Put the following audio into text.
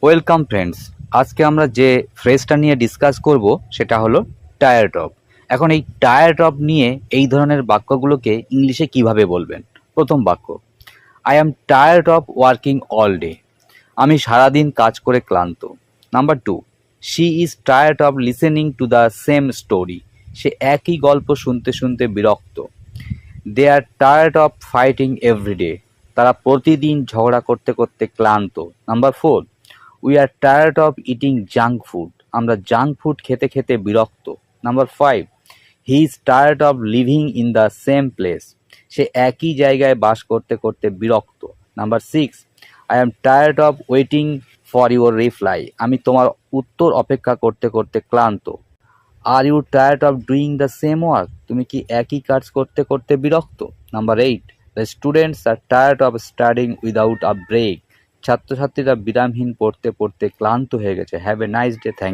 Welcome friends. আজকে আমরা যে ফ্রেজটা নিয়ে ডিসকাস করব সেটা হলো টায়ার্ড অফ। এখন এই টায়ার্ড অফ নিয়ে এই ধরনের বাক্যগুলোকে ইংলিশে কিভাবে বলবেন? প্রথম বাক্য, I am tired of working all day. আমি সারাদিন কাজ করে ক্লান্ত। Number two, she is tired of listening to the same story. সে একই গল্প শুনতে শুনতে বিরক্ত। They are tired of fighting everyday. তারা প্রতিদিন ঝগড়া করতে করতে ক্লান্ত। Number four, we are tired of eating junk food. আমরা জাঙ্ক ফুড খেতে খেতে বিরক্ত। Number five, he is tired of living in the same place. সে একই জায়গায় বাস করতে করতে বিরক্ত। Number six, I am tired of waiting for your reply. আমি তোমার উত্তর অপেক্ষা করতে করতে ক্লান্ত। Are you tired of doing the same work. তুমি কি একই কাজ করতে করতে বিরক্ত? Number eight, the students are tired of studying without a break. ছাত্রছাত্রীরা বিরামহীন পড়তে পড়তে ক্লান্ত হয়ে গেছে। Have a nice day. Thank